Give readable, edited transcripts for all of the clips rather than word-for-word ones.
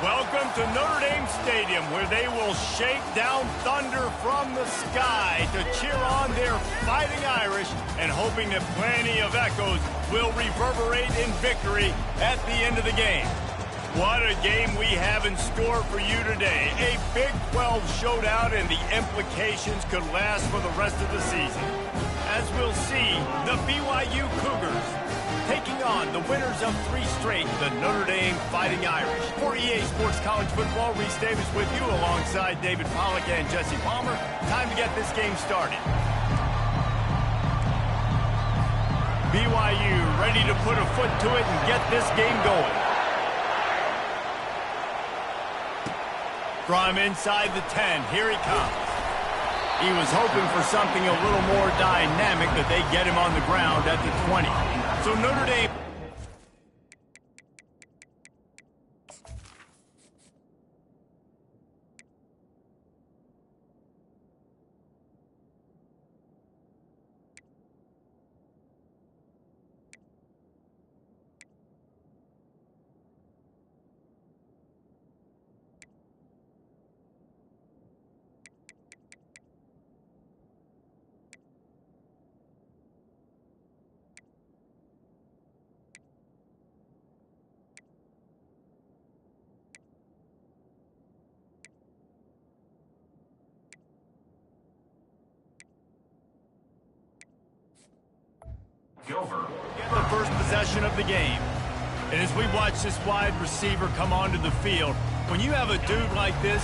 Welcome to Notre Dame Stadium, where they will shake down thunder from the sky to cheer on their Fighting Irish and hoping that plenty of echoes will reverberate in victory at the end of the game. What a game we have in store for you today. A Big 12 showdown, and the implications could last for the rest of the season. As we'll see, the BYU Cougars taking on the winners of 3 straight, the Notre Dame Fighting Irish. For EA Sports College Football, Reese Davis with you alongside David Pollack and Jesse Palmer. Time to get this game started. BYU ready to put a foot to it and get this game going. From inside the 10, here he comes. He was hoping for something a little more dynamic, but they get him on the ground at the 20. So Notre Dame... Get the first possession of the game. And as we watch this wide receiver come onto the field, when you have a dude like this,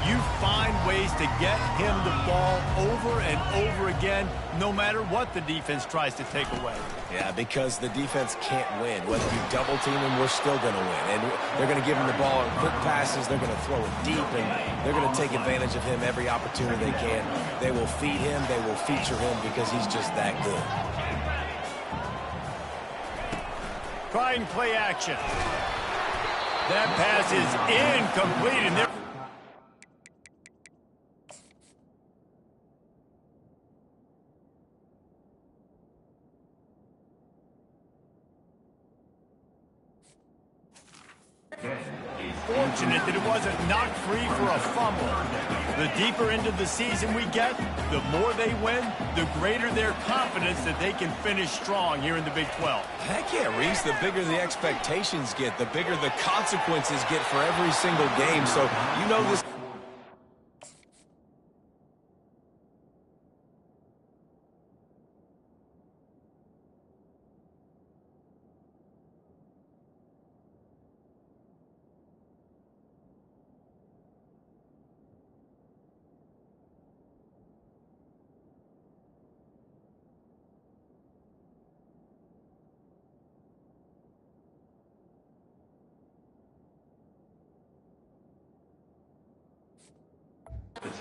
you find ways to get him the ball over and over again, no matter what the defense tries to take away. Yeah, because the defense can't win. Whether you double team him, we're still going to win. And they're going to give him the ball in quick passes. They're going to throw it deep, and they're going to take advantage of him every opportunity they can. They will feed him. They will feature him because he's just that good. Trying play action. That pass is incomplete, and they're... Fortunate that it wasn't knocked free for a fumble. The deeper into the season we get, the more they win, the greater their confidence that they can finish strong here in the Big 12. Heck yeah, Reese. The bigger the expectations get, the bigger the consequences get for every single game. So, you know this...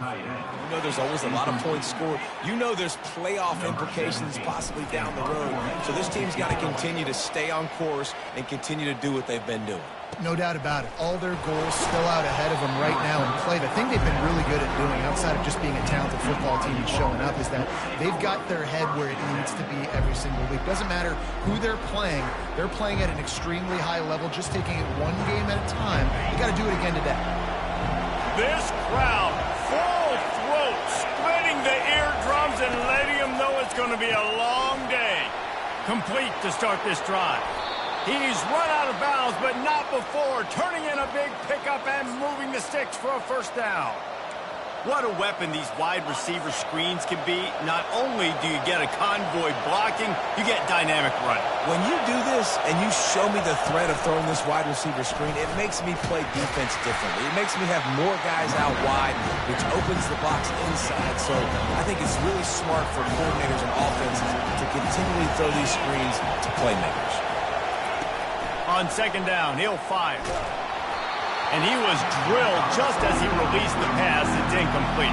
You know there's always a lot of points scored. You know there's playoff implications possibly down the road. So this team's got to continue to stay on course and continue to do what they've been doing. No doubt about it. All their goals still out ahead of them right now in play. The thing they've been really good at doing, outside of just being a talented football team and showing up, is that they've got their head where it needs to be every single week. Doesn't matter who they're playing at an extremely high level, just taking it one game at a time. You got to do it again today. This crowd, full throat, splitting the eardrums and letting them know it's going to be a long day. Complete to start this drive. He's run out of bounds, but not before turning in a big pickup and moving the sticks for a first down. What a weapon these wide receiver screens can be. Not only do you get a convoy blocking, you get dynamic running. When you do this and you show me the threat of throwing this wide receiver screen, it makes me play defense differently. It makes me have more guys out wide, which opens the box inside. So I think it's really smart for coordinators and offenses to continually throw these screens to playmakers. On second down, he'll fire. And he was drilled just as he released the pass. It's incomplete.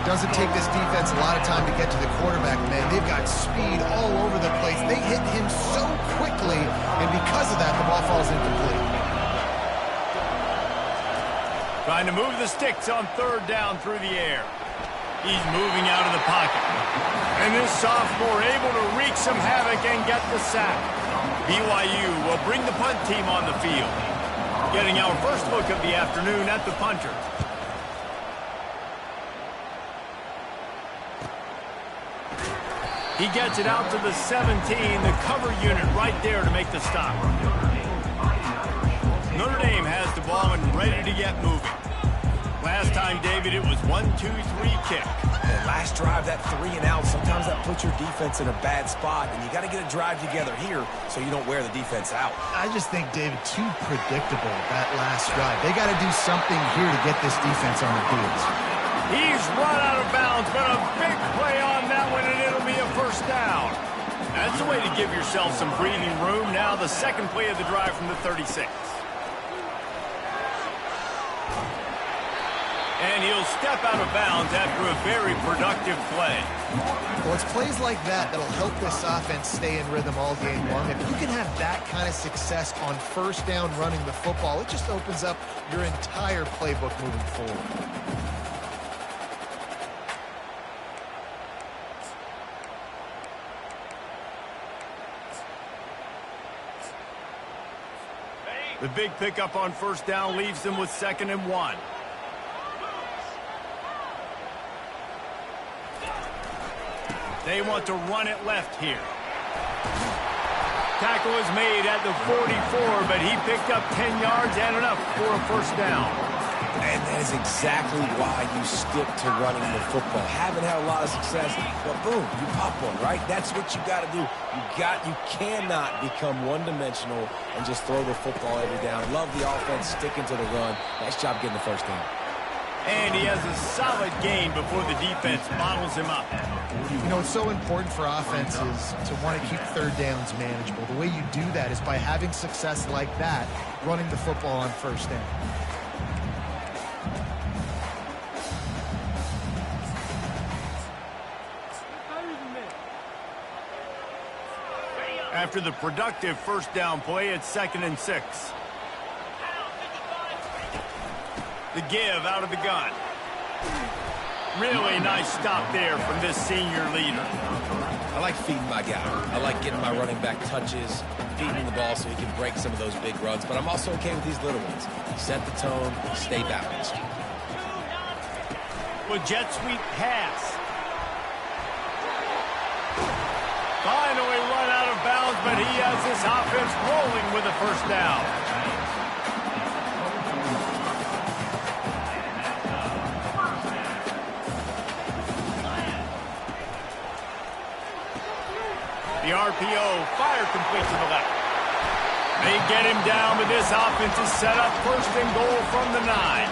Doesn't take this defense a lot of time to get to the quarterback, man. They've got speed all over the place. They hit him so quickly, and because of that, the ball falls incomplete. Trying to move the sticks on third down through the air. He's moving out of the pocket. And this sophomore able to wreak some havoc and get the sack. BYU will bring the punt team on the field. Getting our first look of the afternoon at the punter. He gets it out to the 17, the cover unit right there to make the stop. Notre Dame has the ball and ready to get moving. Last time, David, it was 1-2-3 kick. And last drive, that 3 and out, sometimes that puts your defense in a bad spot, and you got to get a drive together here so you don't wear the defense out. I just think, David, too predictable that last drive. They got to do something here to get this defense on their heels. He's run out of bounds, but a big play on that one, and it'll be a first down. That's a way to give yourself some breathing room. Now the second play of the drive from the 36. And he'll step out of bounds after a very productive play. Well, it's plays like that that'll help this offense stay in rhythm all game long. If you can have that kind of success on first down running the football, it just opens up your entire playbook moving forward. The big pickup on first down leaves them with 2nd and 1. They want to run it left here. Tackle is made at the 44, but he picked up 10 yards and enough for a first down. And that is exactly why you stick to running the football. Haven't had a lot of success, but boom, you pop one, right? That's what you got to do. You cannot become one-dimensional and just throw the football every down. Love the offense sticking to the run. Nice job getting the first down. And he has a solid gain before the defense bottles him up. You know, it's so important for offenses to want to keep third downs manageable. The way you do that is by having success like that, running the football on first down. After the productive first down play, it's 2nd and 6. The give out of the gun. Really nice stop there from this senior leader. I like feeding my guy. I like getting my running back touches, feeding the ball so he can break some of those big runs, but I'm also okay with these little ones. Set the tone, stay balanced. With jet sweep pass. Finally run out of bounds, but he has this offense rolling with a first down. The RPO, fire complete to the left. They get him down, but this offense is set up 1st and goal from the 9.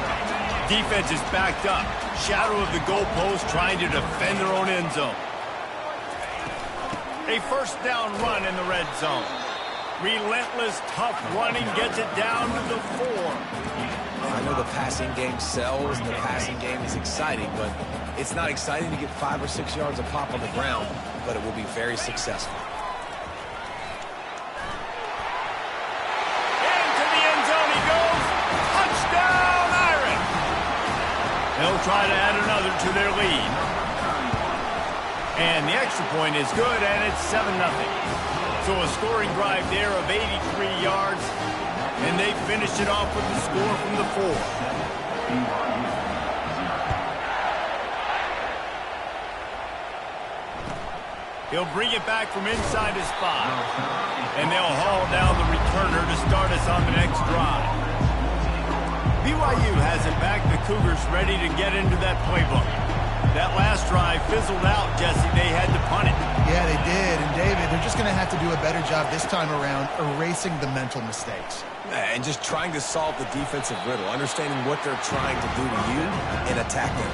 Defense is backed up. Shadow of the goalpost trying to defend their own end zone. A first down run in the red zone. Relentless, tough running gets it down to the 4. I know the passing game sells and the passing game is exciting, but it's not exciting to get 5 or 6 yards of pop on the ground, but it will be very successful. Into the end zone he goes. Touchdown, Irish! They'll try to add another to their lead. And the extra point is good, and it's 7-0. So a scoring drive there of 83 yards, and they finished it off with the score from the 4. He'll bring it back from inside his spot. And they'll haul down the returner to start us on the next drive. BYU has it back. The Cougars ready to get into that playbook. That last drive fizzled out, Jesse. They had to punt it. Yeah, they did. And, David, they're just going to have to do a better job this time around erasing the mental mistakes. And just trying to solve the defensive riddle, understanding what they're trying to do to you and attacking.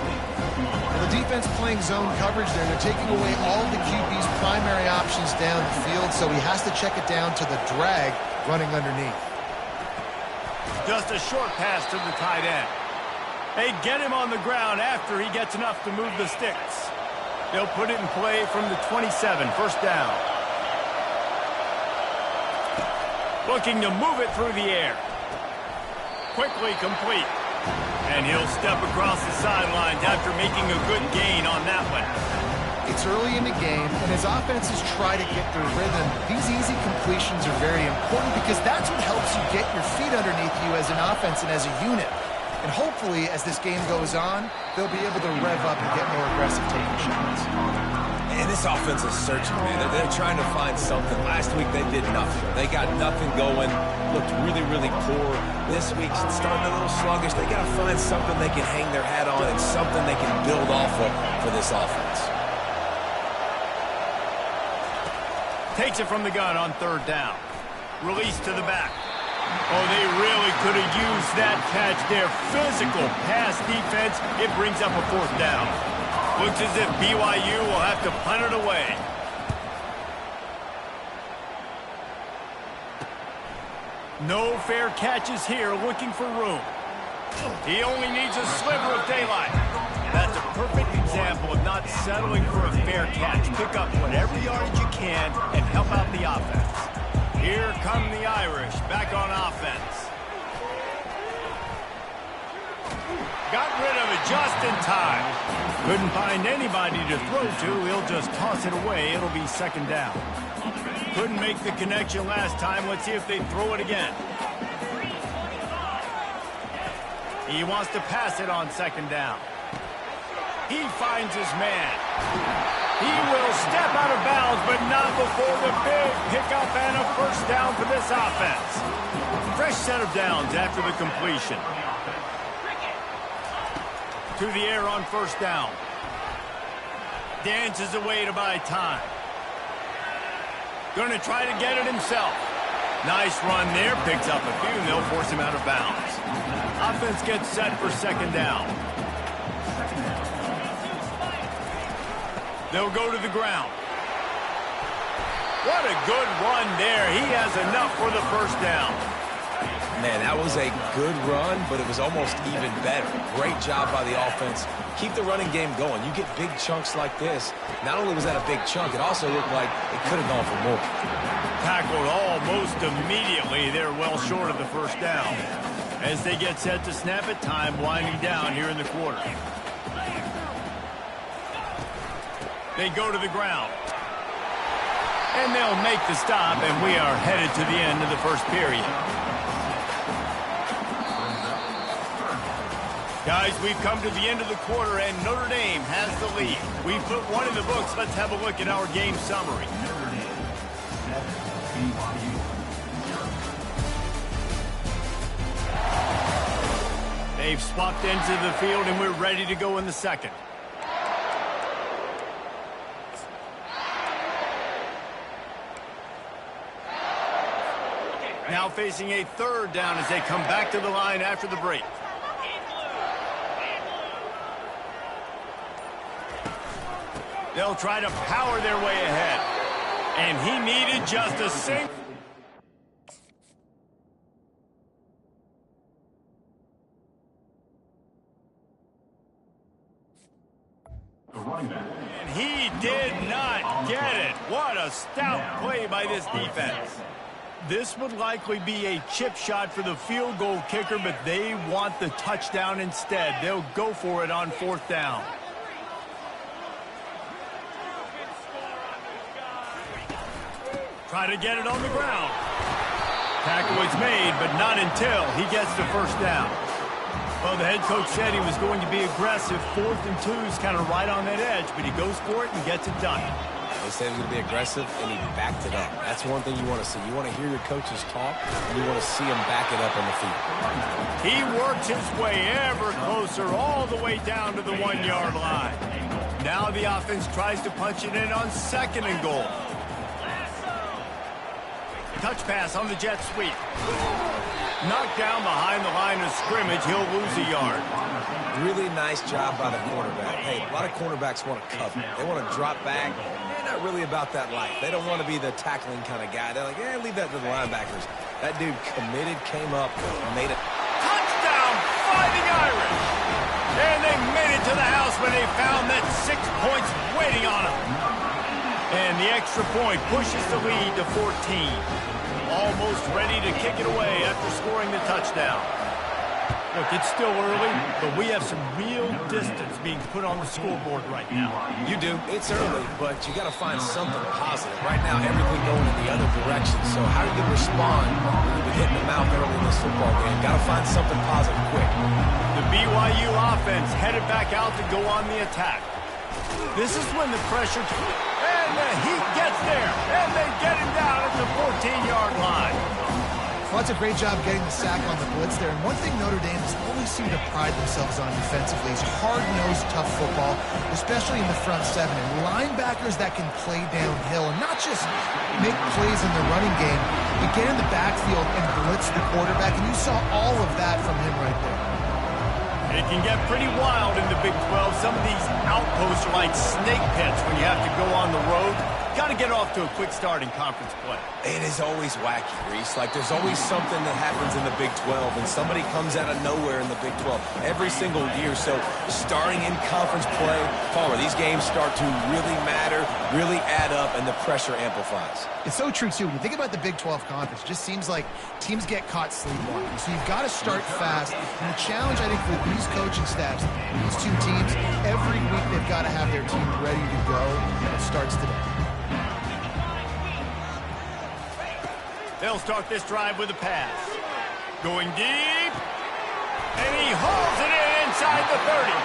Well, the defense playing zone coverage there. They're taking away all the QB's primary options down the field, so he has to check it down to the drag running underneath. Just a short pass to the tight end. They get him on the ground after he gets enough to move the sticks. They'll put it in play from the 27, first down. Looking to move it through the air. Quickly complete. And he'll step across the sidelines after making a good gain on that one. It's early in the game, and as offenses try to get their rhythm, these easy completions are very important because that's what helps you get your feet underneath you as an offense and as a unit. And hopefully, as this game goes on, they'll be able to rev up and get more aggressive taking shots. And this offense is searching, man. They're trying to find something. Last week, they did nothing. They got nothing going, looked really, really poor. This week, starting a little sluggish. They got to find something they can hang their hat on and something they can build off of for this offense. Takes it from the gun on third down. Release to the back. Oh, they really could have used that catch there. Physical pass defense. It brings up a fourth down. Looks as if BYU will have to punt it away. No fair catches here, looking for room. He only needs a sliver of daylight. That's a perfect example of not settling for a fair catch. Pick up whatever yardage you can and help out the offense. Here come the Irish, back on offense. Got rid of it just in time. Couldn't find anybody to throw to. He'll just toss it away. It'll be second down. Couldn't make the connection last time. Let's see if they throw it again. He wants to pass it on second down. He finds his man. He will step out of bounds, but not before the big pickup and a first down for this offense. Fresh set of downs after the completion. To the air on first down. Dances away to buy time. Going to try to get it himself. Nice run there. Picks up a few, and they'll force him out of bounds. Offense gets set for second down. They'll go to the ground. What a good run there. He has enough for the first down. Man, that was a good run, but it was almost even better. Great job by the offense. Keep the running game going. You get big chunks like this. Not only was that a big chunk, it also looked like it could have gone for more. Tackled almost immediately. They're well short of the first down. As they get set to snap it, time winding down here in the quarter. They go to the ground. And they'll make the stop, and we are headed to the end of the first period. Guys, we've come to the end of the quarter, and Notre Dame has the lead. We put one in the books. Let's have a look at our game summary. They've swapped ends of the field, and we're ready to go in the second. Now facing a third down as they come back to the line after the break. They'll try to power their way ahead. And he needed just a single. And he did not get it. What a stout play by this defense. This would likely be a chip shot for the field goal kicker, but they want the touchdown instead. They'll go for it on fourth down. Try to get it on the ground. Tackle is made, but not until he gets the first down. Well, the head coach said he was going to be aggressive. 4th and 2 is kind of right on that edge, but he goes for it and gets it done. They said he was going to be aggressive, and he backed it up. That's one thing you want to see. You want to hear your coaches talk, and you want to see them back it up on the field. He works his way ever closer all the way down to the 1-yard line. Now the offense tries to punch it in on 2nd and goal. Touch pass on the jet sweep. Knocked down behind the line of scrimmage. He'll lose a yard. Really nice job by the quarterback. Hey, a lot of cornerbacks want to cover. They want to drop back. They're not really about that life. They don't want to be the tackling kind of guy. They're like, yeah, leave that to the linebackers. That dude committed, came up, and made it. Touchdown, Fighting Irish. And they made it to the house when they found that 6 points waiting on them. And the extra point pushes the lead to 14. Almost ready to kick it away after scoring the touchdown. Look, it's still early, but we have some real distance being put on the scoreboard right now. You do. It's early, but you got to find something positive. Right now, everything going in the other direction. So how are you going to respond when you've been hitting the mouth early in this football game? Got to find something positive quick. The BYU offense headed back out to go on the attack. This is when the pressure... And the heat gets there. And they get him down at the 14-yard line. Well, that's a great job getting the sack on the blitz there. And one thing Notre Dame has always seemed to pride themselves on defensively is hard-nosed, tough football, especially in the front seven. And linebackers that can play downhill and not just make plays in the running game, but get in the backfield and blitz the quarterback. And you saw all of that from him right there. It can get pretty wild in the Big 12. Some of these outposts are like snake pits when you have to go on the road. Got to get off to a quick start in conference play. It is always wacky, Reese. Like, there's always something that happens in the Big 12, and somebody comes out of nowhere in the Big 12 every single year. So, starting in conference play, Palmer, these games start to really matter, really add up, and the pressure amplifies. It's so true, too. When you think about the Big 12 conference, it just seems like teams get caught sleepwalking. So, you've got to start fast. And the challenge, I think, for these coaching staffs, these two teams, every week they've got to have their team ready to go, and it starts today. They'll start this drive with a pass. Going deep. And he hauls it in inside the 30.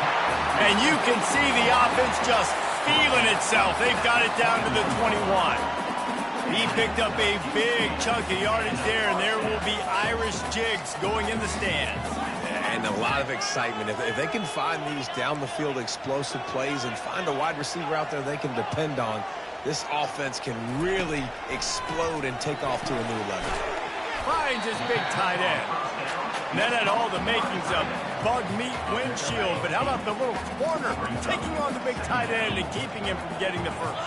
And you can see the offense just feeling itself. They've got it down to the 21. He picked up a big chunk of yardage there, and there will be Irish jigs going in the stands. And a lot of excitement. If they can find these down-the-field explosive plays and find a wide receiver out there they can depend on, this offense can really explode and take off to a new level. Finds his big tight end. And that had all the makings of bug meat windshield, but how about the little corner taking on the big tight end and keeping him from getting the first?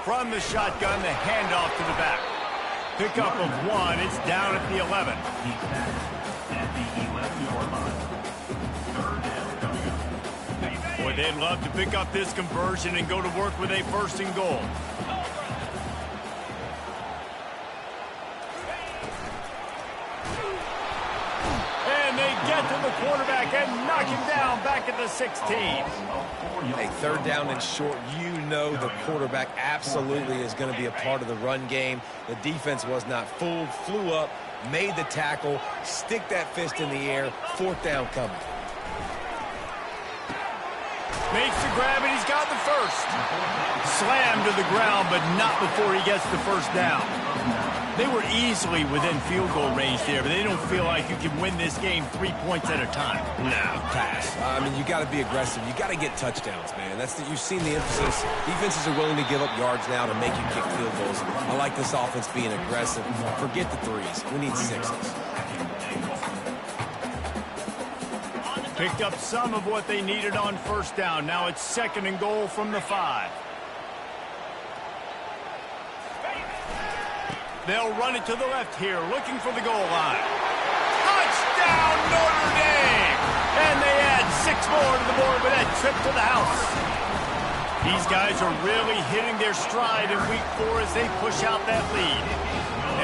From the shotgun, the handoff to the back. Pickup of one. It's down at the 11. Boy, they'd love to pick up this conversion and go to work with a first and goal. And they get to the quarterback and knock him down back at the 16. Hey, third down and short, you know the quarterback absolutely is going to be a part of the run game. The defense was not fooled, flew up, made the tackle, stick that fist in the air, fourth down coming. Makes the grab, and he's got the first. Slammed to the ground, but not before he gets the first down. They were easily within field goal range there, but they don't feel like you can win this game 3 points at a time. No, pass. I mean, you got to be aggressive. You got to get touchdowns, man. You've seen the emphasis. Defenses are willing to give up yards now to make you kick field goals. I like this offense being aggressive. Forget the threes. We need sixes. Picked up some of what they needed on first down. Now it's second and goal from the 5. They'll run it to the left here, looking for the goal line. Touchdown, Notre Dame! And they add 6 more to the board with that trip to the house. These guys are really hitting their stride in week 4 as they push out that lead.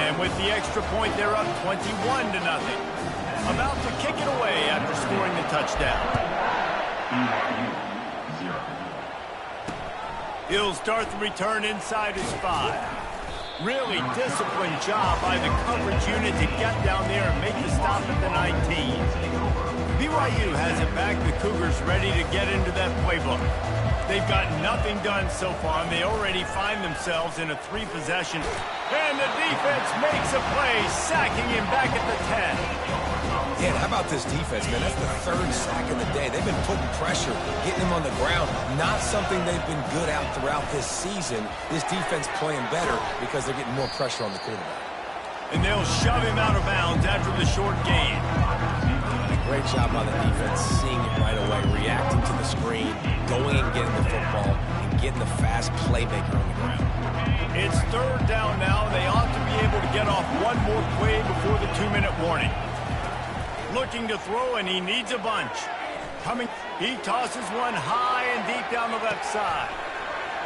And with the extra point, they're up 21-0. About to kick it away after scoring the touchdown. He'll start the return inside his 5. Really disciplined job by the coverage unit to get down there and make the stop at the 19. BYU has it back. The Cougars ready to get into that playbook. They've got nothing done so far, and they already find themselves in a 3-possession. And the defense makes a play, sacking him back at the 10. Yeah, how about this defense, man? That's the 3rd sack of the day. They've been putting pressure, getting him on the ground. Not something they've been good at throughout this season. This defense playing better because they're getting more pressure on the quarterback. And they'll shove him out of bounds after the short gain. Great job on the defense, seeing it right away, reacting to the screen, going and getting the football, and getting the fast playmaker on the ground. It's third down now. They ought to be able to get off one more play before the 2-minute warning. Looking to throw, and he needs a bunch. He tosses one high and deep down the left side.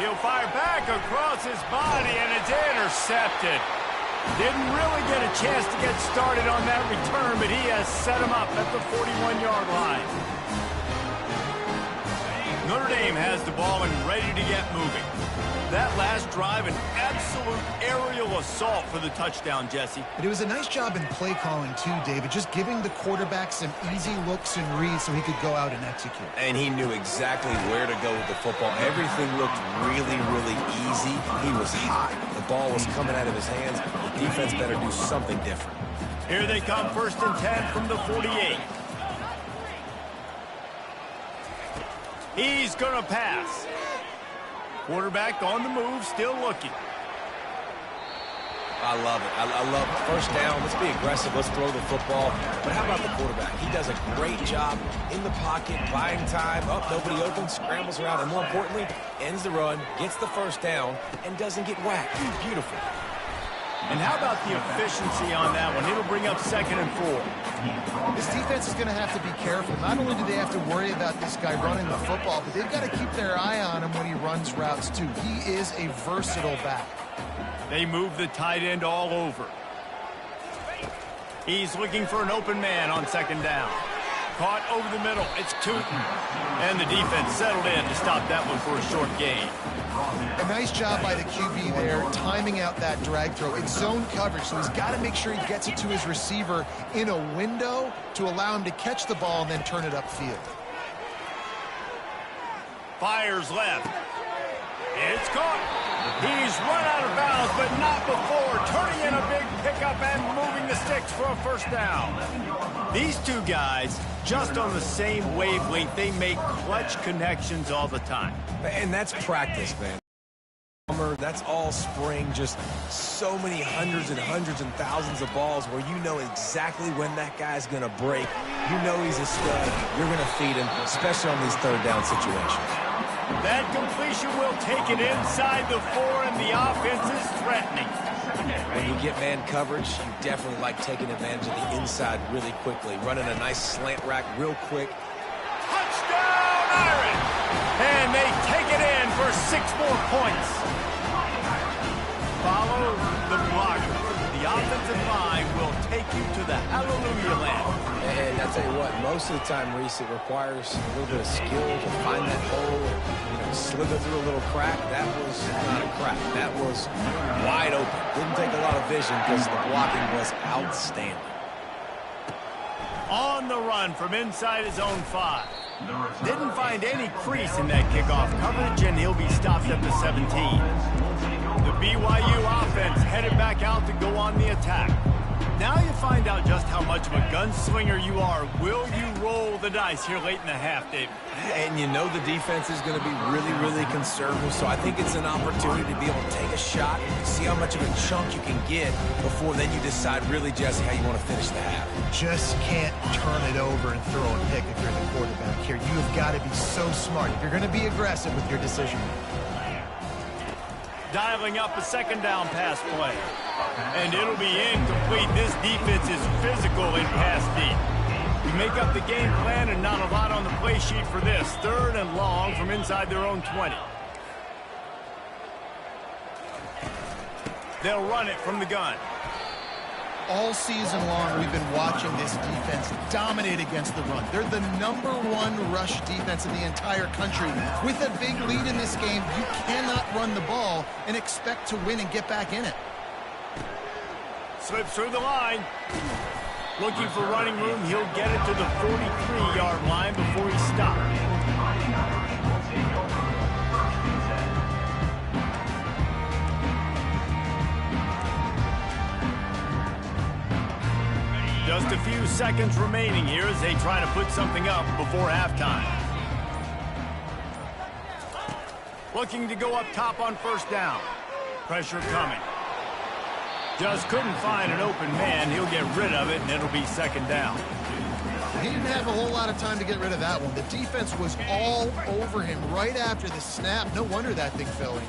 He'll fire back across his body, and it's intercepted. Didn't really get a chance to get started on that return, but he has set him up at the 41-yard line. Notre Dame has the ball and ready to get moving. That last drive, an absolute aerial assault for the touchdown, Jesse. But it was a nice job in play calling too, David, just giving the quarterback some easy looks and reads so he could go out and execute. And he knew exactly where to go with the football. Everything looked really, really easy. He was hot. The ball was coming out of his hands. The defense better do something different. Here they come, 1st and 10 from the 48. He's going to pass. Quarterback on the move, still looking. I love it. I love it. 1st down. Let's be aggressive. Let's throw the football. But how about the quarterback? He does a great job in the pocket, buying time. Up, nobody open, scrambles around, and more importantly, ends the run, gets the 1st down, and doesn't get whacked. Beautiful. And how about the efficiency on that one? It'll bring up 2nd and 4. This defense is going to have to be careful. Not only do they have to worry about this guy running the football, but they've got to keep their eye on him when he runs routes too. He is a versatile back. They move the tight end all over. He's looking for an open man on 2nd down. Caught over the middle. It's Tootin. And the defense settled in to stop that one for a short gain. A nice job by the QB there, timing out that drag throw. It's zone coverage, so he's got to make sure he gets it to his receiver in a window to allow him to catch the ball and then turn it upfield. Fires left. It's caught. He's run out of bounds, but not before turning in a big pickup and moving the sticks for a 1st down. These two guys, just on the same wavelength, they make clutch connections all the time. And that's practice, man. That's all spring, just so many hundreds and thousands of balls where you know exactly when that guy's going to break. You know he's a stud. You're going to feed him, especially on these 3rd down situations. That completion will take it inside the 4, and the offense is threatening. When you get man coverage, you definitely like taking advantage of the inside really quickly, running a nice slant rack real quick. Touchdown, Irish! And they take it in for 6 more points. Follow the blocker. The offensive line will take you to the hallelujah land. And I tell you what, most of the time, Reese, it requires a little bit of skill to find that hole and slither through a little crack. That was not a crack. That was wide open. Didn't take a lot of vision because the blocking was outstanding. On the run from inside his own 5. Didn't find any crease in that kickoff coverage, and he'll be stopped at the 17. The BYU offense headed back out to go on the attack. Now you find out just how much of a gunslinger you are. Will you roll the dice here late in the half, David? And you know the defense is going to be really, really conservative, so I think it's an opportunity to be able to take a shot, see how much of a chunk you can get before then you decide really, Jesse, how you want to finish the half. Just can't turn it over and throw a pick if you're the quarterback here. You have got to be so smart if you're going to be aggressive with your decision. Dialing up a 2nd down pass play. And it'll be incomplete. This defense is physical in pass deep. You make up the game plan and not a lot on the play sheet for this. 3rd and long from inside their own 20. They'll run it from the gun. All season long, we've been watching this defense dominate against the run. They're the #1 rush defense in the entire country. With a big lead in this game, you cannot run the ball and expect to win and get back in it. Slips through the line. Looking for running room. He'll get it to the 43-yard line before he stopped. Just a few seconds remaining here as they try to put something up before halftime. Looking to go up top on 1st down. Pressure coming. Just couldn't find an open man. He'll get rid of it, and it'll be 2nd down. He didn't have a whole lot of time to get rid of that one. The defense was all over him right after the snap. No wonder that thing fell in.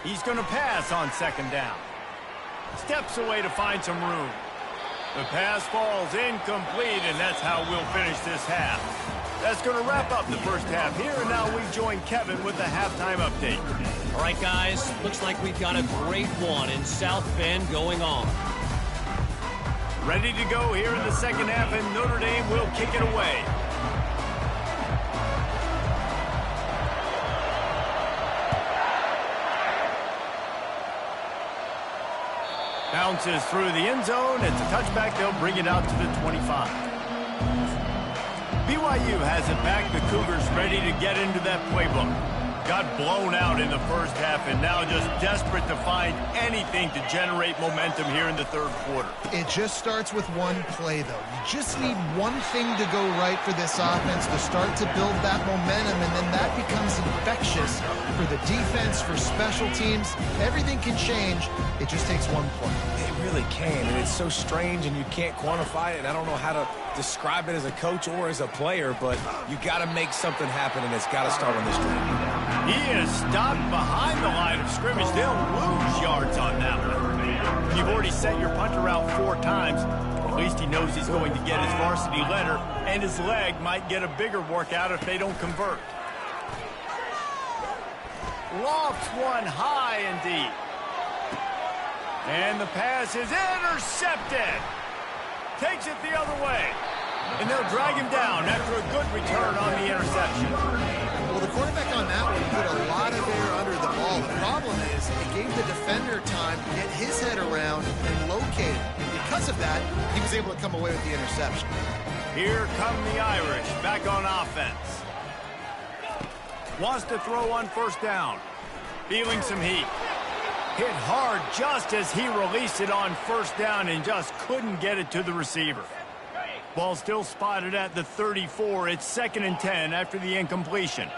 He's going to pass on 2nd down. Steps away to find some room. The pass falls incomplete, and that's how we'll finish this half. That's going to wrap up the first half here, and now we join Kevin with the halftime update. All right, guys, looks like we've got a great one in South Bend going on. Ready to go here in the second half, and Notre Dame will kick it away. Bounces through the end zone. It's a touchback. They'll bring it out to the 25. BYU has it back. The Cougars ready to get into that playbook. Got blown out in the first half and now just desperate to find anything to generate momentum here in the third quarter. It just starts with one play, though. You just need one thing to go right for this offense to start to build that momentum, and then that becomes infectious for the defense, for special teams. Everything can change. It just takes one play. It really can, and it's so strange, and you can't quantify it, and I don't know how to describe it as a coach or as a player, but you got to make something happen, and it's got to start on this drive. He is stopped behind the line of scrimmage. They'll lose yards on that one. You've already sent your punter out 4 times. At least he knows he's going to get his varsity letter, and his leg might get a bigger workout if they don't convert. Lofts one high and deep. And the pass is intercepted. Takes it the other way. And they'll drag him down after a good return on the interception. Well, the quarterback on that one put a lot of air under the ball. The problem is it gave the defender time to get his head around and locate it. And because of that, he was able to come away with the interception. Here come the Irish back on offense. Wants to throw on first down. Feeling some heat. Hit hard just as he released it on first down and just couldn't get it to the receiver. Ball still spotted at the 34. It's 2nd and 10 after the incompletion.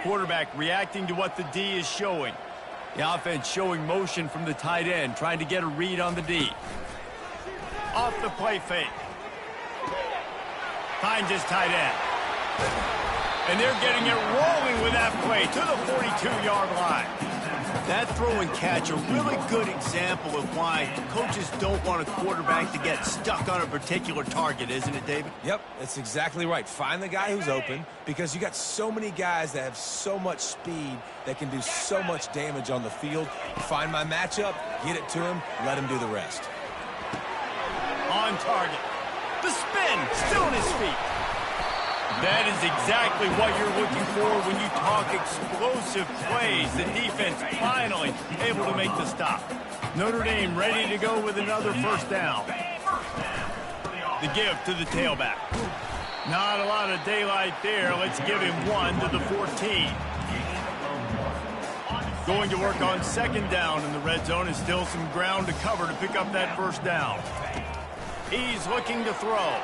Quarterback reacting to what the D is showing. The offense showing motion from the tight end, trying to get a read on the D. Off the play fake. Finds his tight end. And they're getting it rolling with that play to the 42-yard line. That throw and catch, a really good example of why coaches don't want a quarterback to get stuck on a particular target, isn't it, David? Yep, that's exactly right. Find the guy who's open, because you got so many guys that have so much speed that can do so much damage on the field. Find my matchup, get it to him, let him do the rest. On target. The spin, still on his feet. That is exactly what you're looking for when you talk explosive plays. The defense finally able to make the stop. Notre Dame ready to go with another first down. The give to the tailback. Not a lot of daylight there. Let's give him 1 to the 14. Going to work on 2nd down in the red zone, and still some ground to cover to pick up that first down. He's looking to throw.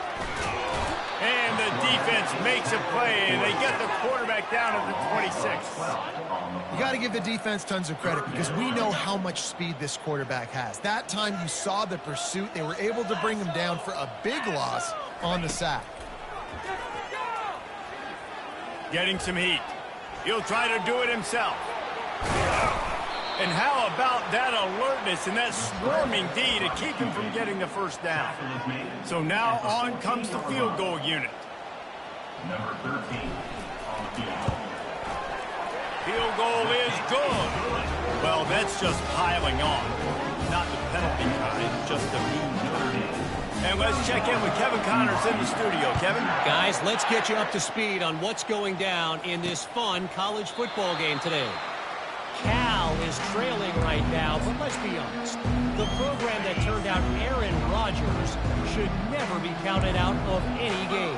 And the defense makes a play, and they get the quarterback down at the 26. You got to give the defense tons of credit because we know how much speed this quarterback has. That time you saw the pursuit. They were able to bring him down for a big loss on the sack. Getting some heat. He'll try to do it himself. And how about that alertness and that swarming D to keep him from getting the first down? So now on comes the field goal unit. Number 13 on the field. Field goal is good. Well, that's just piling on. Not the penalty kind, just the mean kind. And let's check in with Kevin Connors in the studio. Kevin? Guys, let's get you up to speed on what's going down in this fun college football game today. Cal is trailing right now, but let's be honest. The program that turned out Aaron Rodgers should never be counted out of any game.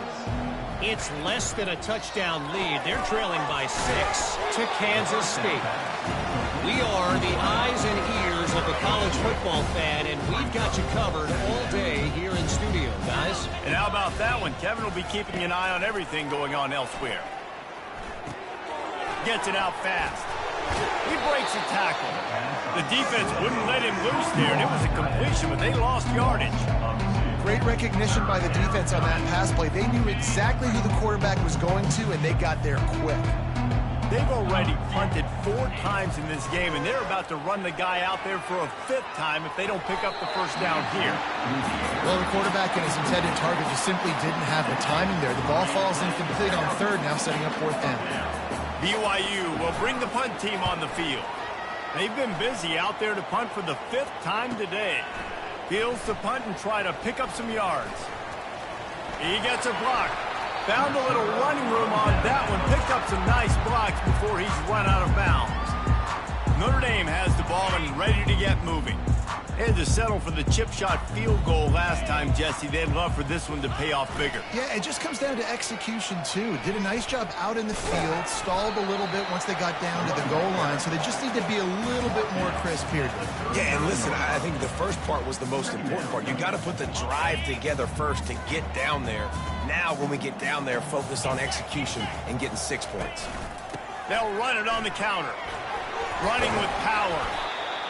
It's less than a touchdown lead. They're trailing by 6 to Kansas State. We are the eyes and ears of the college football fan, and we've got you covered all day here in studio, guys. And how about that one? Kevin will be keeping an eye on everything going on elsewhere. Gets it out fast. He breaks a tackle. The defense wouldn't let him loose there, and it was a completion, but they lost yardage. Great recognition by the defense on that pass play. They knew exactly who the quarterback was going to, and they got there quick. They've already punted 4 times in this game, and they're about to run the guy out there for a 5th time if they don't pick up the first down here. Well, the quarterback and his intended target just simply didn't have the timing there. The ball falls incomplete on 3rd, now setting up 4th down. BYU will bring the punt team on the field. They've been busy out there to punt for the 5th time today. Fields to punt and try to pick up some yards. He gets a block. Found a little running room on that one. Picked up some nice blocks before he's run out of bounds. Notre Dame has the ball and ready to get moving. They had to settle for the chip shot field goal last time, Jesse. They'd love for this one to pay off bigger. Yeah, it just comes down to execution, too. Did a nice job out in the field, stalled a little bit once they got down to the goal line, so they just need to be a little bit more crisp here. Yeah, and listen, I think the first part was the most important part. You got to put the drive together first to get down there. Now, when we get down there, focus on execution and getting 6 points. They'll run it on the counter. Running with power.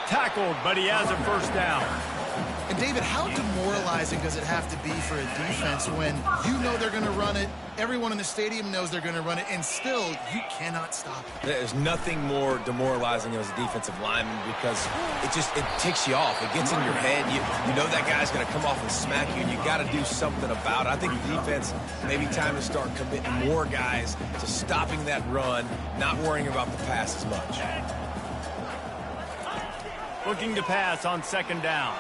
Tackled, but he has a first down. And, David, how demoralizing does it have to be for a defense when you know they're going to run it, everyone in the stadium knows they're going to run it, and still you cannot stop it? There's nothing more demoralizing as a defensive lineman because it ticks you off. It gets in your head. You know that guy's going to come off and smack you, and you got to do something about it. I think the defense, maybe time to start committing more guys to stopping that run, not worrying about the pass as much. Looking to pass on 2nd down.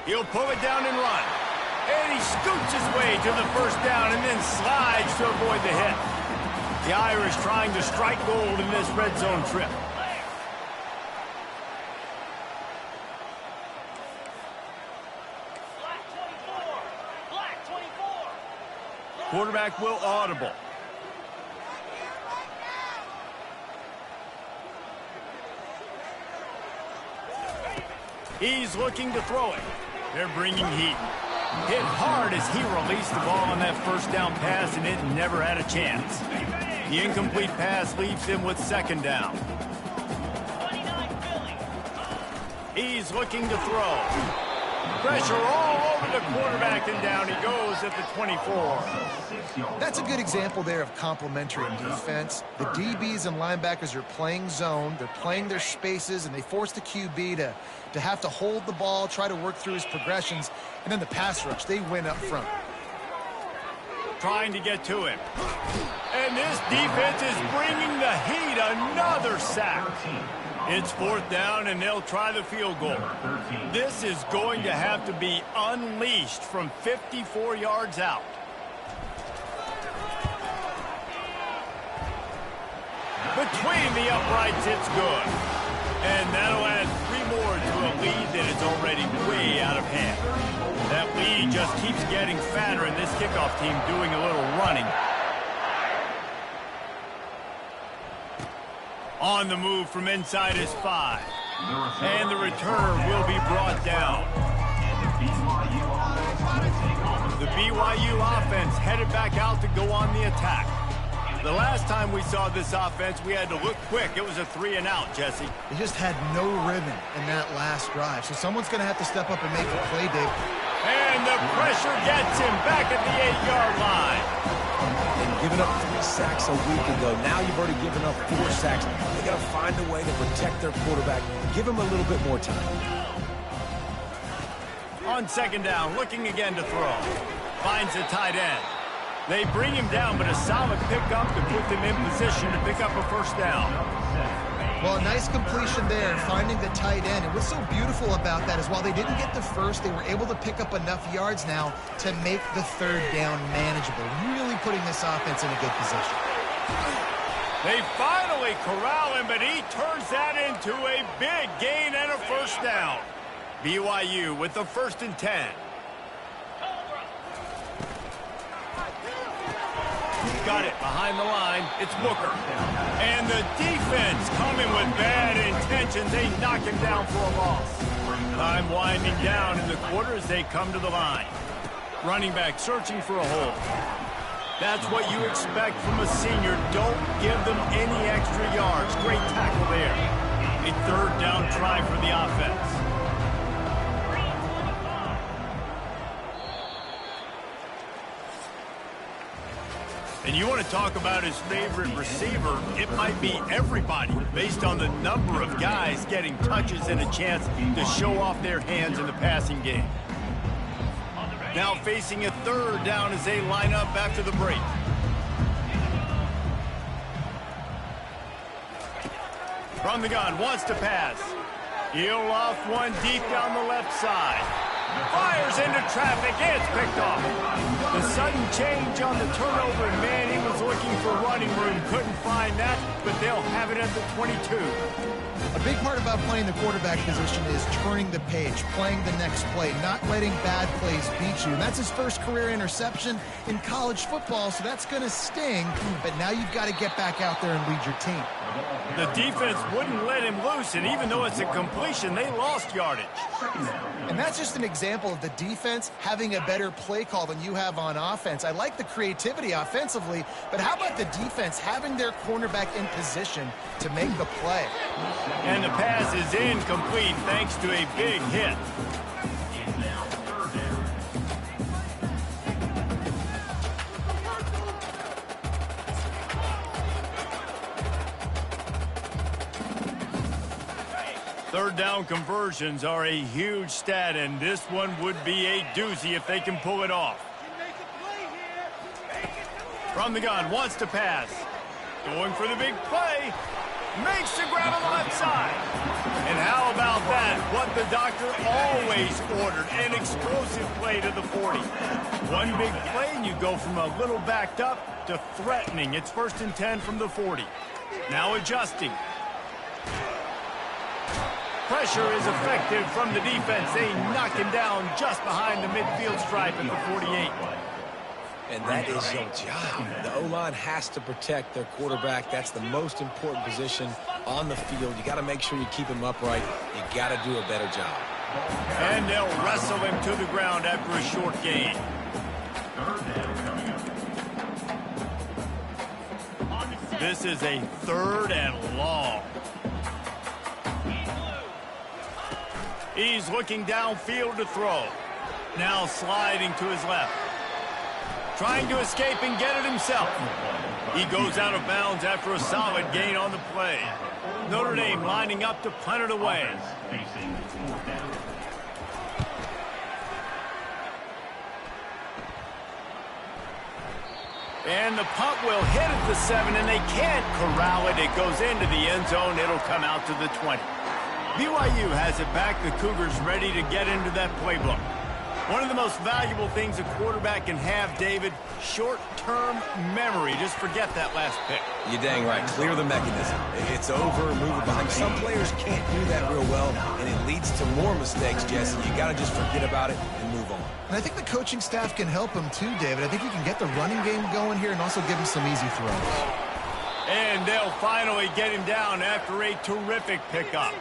He'll pull it down and run. And he scoots his way to the first down and then slides to avoid the hit. The Irish trying to strike gold in this red zone trip. Quarterback will audible. He's looking to throw it. They're bringing heat. Hit hard as he released the ball on that first down pass, and it never had a chance. The incomplete pass leaves him with 2nd down. He's looking to throw. Pressure all over the quarterback, and down he goes at the 24. That's a good example there of complementary defense. The DBs and linebackers are playing zone. They're playing their spaces, and they force the QB to have to hold the ball, try to work through his progressions, and then the pass rush, they win up front. Trying to get to him. And this defense is bringing the heat. Another sack. It's 4th down, and they'll try the field goal. This is going to have to be unleashed from 54 yards out. Between the uprights, it's good. And that'll add 3 more to a lead that is already way out of hand. That lead just keeps getting fatter, and this kickoff team doing a little running. On the move from inside his 5. And the returner will be brought down. The BYU offense headed back out to go on the attack. The last time we saw this offense, we had to look quick. It was a 3-and-out, Jesse. They just had no rhythm in that last drive. So someone's going to have to step up and make a play, Dave. And the pressure gets him back at the 8-yard line. And giving up 3 sacks a week ago. Now you've already given up 4 sacks. They got to find a way to protect their quarterback. Give him a little bit more time. On 2nd down, looking again to throw. Finds a tight end. They bring him down, but a solid pickup to put them in position to pick up a first down. Well, a nice completion there, finding the tight end. And what's so beautiful about that is while they didn't get the first, they were able to pick up enough yards now to make the 3rd down manageable, really putting this offense in a good position. They finally corral him, but he turns that into a big gain and a first down. BYU with the 1st and 10. Got it behind the line. It's Booker. And the defense coming with bad intentions. They knock him down for a loss. Time winding down in the quarter as they come to the line. Running back searching for a hole. That's what you expect from a senior. Don't give them any extra yards. Great tackle there. A 3rd down try for the offense. And you want to talk about his favorite receiver, it might be everybody based on the number of guys getting touches and a chance to show off their hands in the passing game. Now facing a third down as they line up after the break. From the gun, wants to pass. He'll off one deep down the left side. Fires into traffic, and it's picked off. The sudden change on the turnover, man, he was looking for running room. Couldn't find that, but they'll have it at the 22. A big part about playing the quarterback position is turning the page, playing the next play, not letting bad plays beat you. And that's his first career interception in college football, so that's going to sting. But now you've got to get back out there and lead your team. The defense wouldn't let him loose, and even though it's a completion, they lost yardage. And that's just an example of the defense having a better play call than you have on offense. I like the creativity offensively, but how about the defense having their cornerback in position to make the play? And the pass is incomplete thanks to a big hit. Third down conversions are a huge stat, and this one would be a doozy if they can pull it off. From the gun, wants to pass. Going for the big play. Makes the grab on the left side. And how about that? What the doctor always ordered, an explosive play to the 40. One big play, and you go from a little backed up to threatening. It's 1st and 10 from the 40. Now adjusting. Pressure is effective from the defense. They knock him down just behind the midfield stripe at the 48. And that is your job. The O-line has to protect their quarterback. That's the most important position on the field. You got to make sure you keep him upright. You got to do a better job. And they'll wrestle him to the ground after a short gain. This is a 3rd and long. He's looking downfield to throw. Now sliding to his left. Trying to escape and get it himself. He goes out of bounds after a solid gain on the play. Notre Dame lining up to punt it away. And the punt will hit at the 7, and they can't corral it. It goes into the end zone. It'll come out to the 20. BYU has it back. The Cougars ready to get into that playbook. One of the most valuable things a quarterback can have, David, short-term memory. Just forget that last pick. You're dang right. Clear the mechanism. It's over, move it behind. Some players can't do that real well, and it leads to more mistakes, Jesse. You got to just forget about it and move on. And I think the coaching staff can help him too, David. I think he can get the running game going here and also give him some easy throws. And they'll finally get him down after a terrific pickup.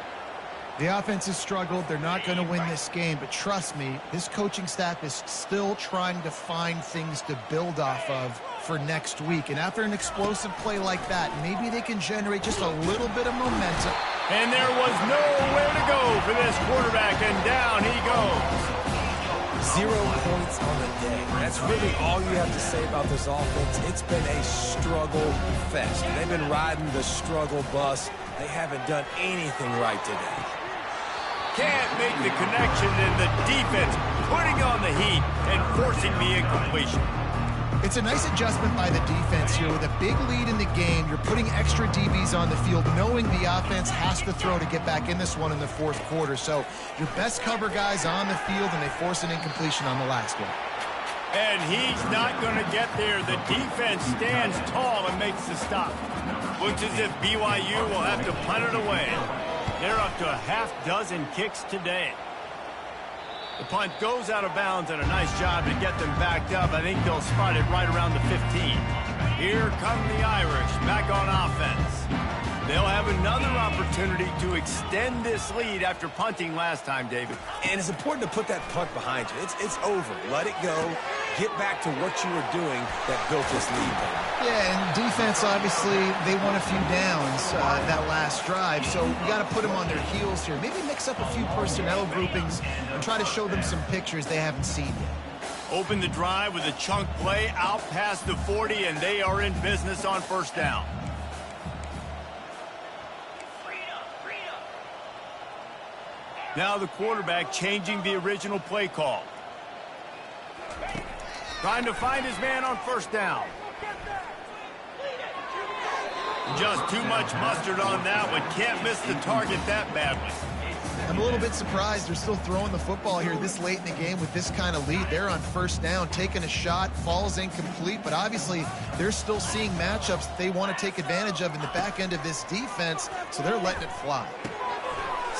The offense has struggled. They're not going to win this game, but trust me, this coaching staff is still trying to find things to build off of for next week. And after an explosive play like that, maybe they can generate just a little bit of momentum. And there was nowhere to go for this quarterback, and down he goes. 0 points on the day. That's really all you have to say about this offense. It's been a struggle fest. They've been riding the struggle bus. They haven't done anything right today. Can't make the connection, and the defense putting on the heat and forcing the incompletion. It's a nice adjustment by the defense here. With a big lead in the game, you're putting extra DBs on the field, knowing the offense has to throw to get back in this one in the 4th quarter. So your best cover guys on the field, and they force an incompletion on the last one. And he's not going to get there. The defense stands tall and makes the stop. Looks as if BYU will have to punt it away. They're up to a half-dozen kicks today. The punt goes out of bounds, and a nice job to get them backed up. I think they'll spot it right around the 15. Here come the Irish back on offense. They'll have another opportunity to extend this lead after punting last time, David. And it's important to put that punt behind you. It's over. Let it go. Get back to what you were doing that built this lead down. Yeah, and defense, obviously, they won a few downs that last drive, so you got to put them on their heels here. Maybe mix up a few personnel groupings and try to show them some pictures they haven't seen yet. Open the drive with a chunk play out past the 40, and they are in business on first down. Now the quarterback changing the original play call. Trying to find his man on first down. Just too much mustard on that one. Can't miss the target that badly. I'm a little bit surprised they're still throwing the football here this late in the game with this kind of lead. They're on first down, taking a shot, falls incomplete, but obviously they're still seeing matchups that they want to take advantage of in the back end of this defense, so they're letting it fly.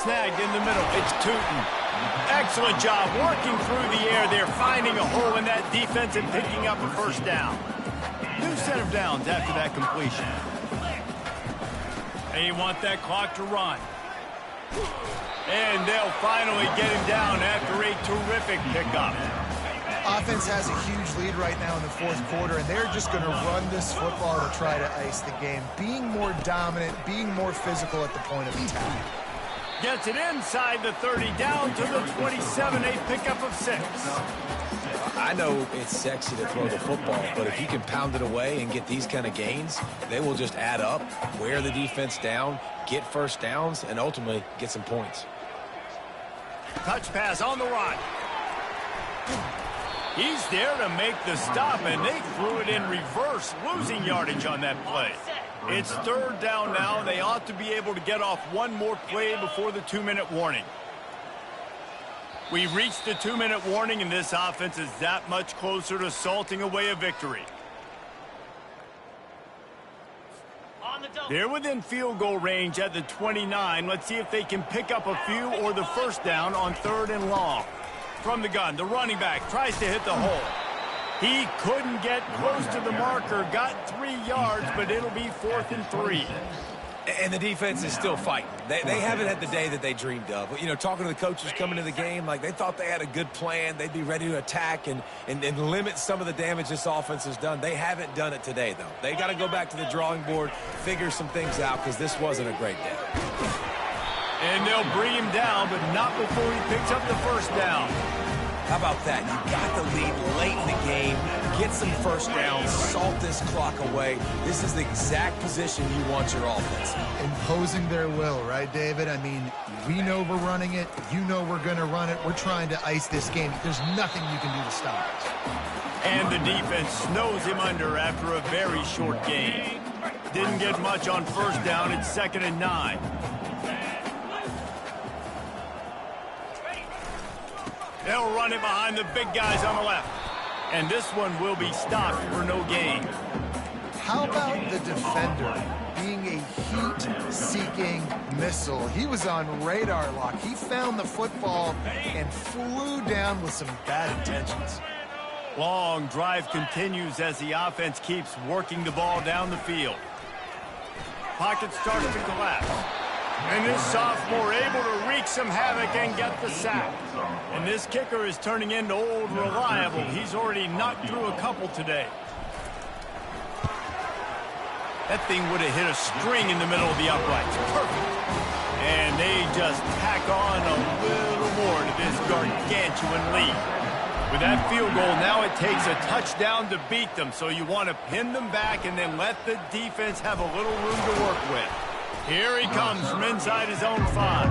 Snagged in the middle. It's Tootin. Excellent job working through the air there, finding a hole in that defense and picking up a first down. New set of downs after that completion. They want that clock to run. And they'll finally get him down after a terrific pickup. Offense has a huge lead right now in the fourth quarter, and they're just going to run this football to try to ice the game. Being more dominant, being more physical at the point of attack. Gets it inside the 30, down to the 27, a pickup of 6. I know it's sexy to throw the football, but if you can pound it away and get these kind of gains, they will just add up, wear the defense down, get first downs, and ultimately get some points. Touch pass on the run. He's there to make the stop, and they threw it in reverse, losing yardage on that play. It's third down now. They ought to be able to get off one more play before the 2-minute warning. We've reached the 2-minute warning, and this offense is that much closer to salting away a victory. They're within field goal range at the 29. Let's see if they can pick up a few or the first down on 3rd and long. From the gun, the running back tries to hit the hole. He couldn't get close to the marker, got 3 yards, but it'll be 4th and 3. And the defense is still fighting. They haven't had the day that they dreamed of. You know, talking to the coaches coming to the game, like they thought they had a good plan. They'd be ready to attack and limit some of the damage this offense has done. They haven't done it today, though. They got to go back to the drawing board, figure some things out, because this wasn't a great day. And they'll bring him down, but not before he picks up the first down. How about that? You got the lead late in the game. Get some first downs. Salt this clock away. This is the exact position you want your offense. Imposing their will, right, David? I mean, we know we're running it. You know we're going to run it. We're trying to ice this game. There's nothing you can do to stop us. And the defense snows him under after a very short game. Didn't get much on first down. It's 2nd and 9. They'll run it behind the big guys on the left. And this one will be stopped for no gain. How about the defender being a heat-seeking missile? He was on radar lock. He found the football and flew down with some bad intentions. Long drive continues as the offense keeps working the ball down the field. Pocket starts to collapse. And this sophomore able to wreak some havoc and get the sack. And this kicker is turning into old reliable. He's already knocked through a couple today. That thing would have hit a string in the middle of the uprights. Perfect. And they just tack on a little more to this gargantuan lead. With that field goal, now it takes a touchdown to beat them. So you want to pin them back and then let the defense have a little room to work with. Here he comes from inside his own 5.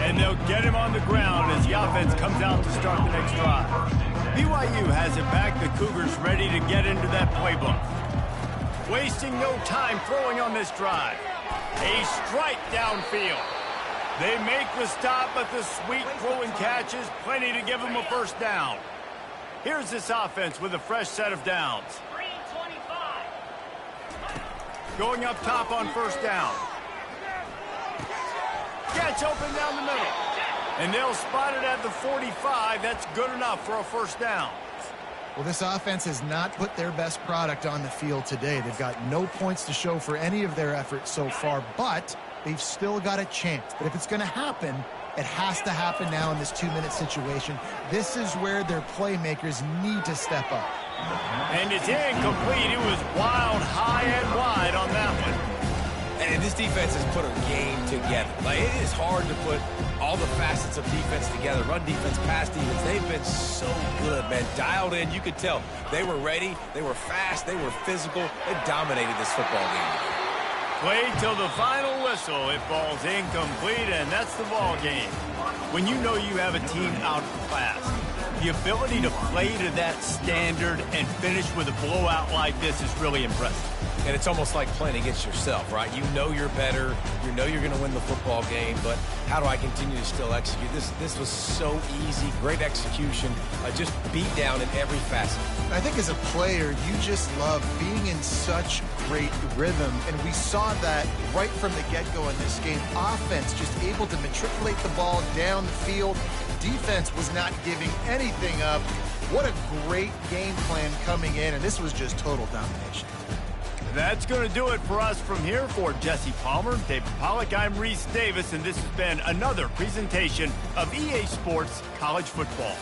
And they'll get him on the ground as the offense comes out to start the next drive. BYU has it back. The Cougars ready to get into that playbook. Wasting no time throwing on this drive. A strike downfield. They make the stop, but the sweet throw and catch is plenty to give them a first down. Here's this offense with a fresh set of downs. Going up top on first down. Gets open down the middle. And they'll spot it at the 45. That's good enough for a first down. Well, this offense has not put their best product on the field today. They've got no points to show for any of their efforts so far, but they've still got a chance. But if it's going to happen, it has to happen now in this 2-minute situation. This is where their playmakers need to step up. And it's incomplete. It was wild, high and wide on that one. And this defense has put a game together. Like, it is hard to put all the facets of defense together. Run defense, pass defense. They've been so good, man. Dialed in. You could tell they were ready. They were fast. They were physical. They dominated this football game. Played till the final whistle. It falls incomplete, and that's the ball game. When you know you have a team outclassed, the ability to play to that standard and finish with a blowout like this is really impressive. And it's almost like playing against yourself, right? You know you're better. You know you're going to win the football game, but how do I continue to still execute? This was so easy. Great execution. Just beat down in every facet. I think as a player, you just love being in such great rhythm, and we saw that right from the get-go in this game. Offense just able to matriculate the ball down the field. Defense was not giving anything up. What a great game plan coming in, and this was just total domination. That's going to do it for us from here. For Jesse Palmer, David Pollack, I'm Reese Davis, and this has been another presentation of EA Sports College Football.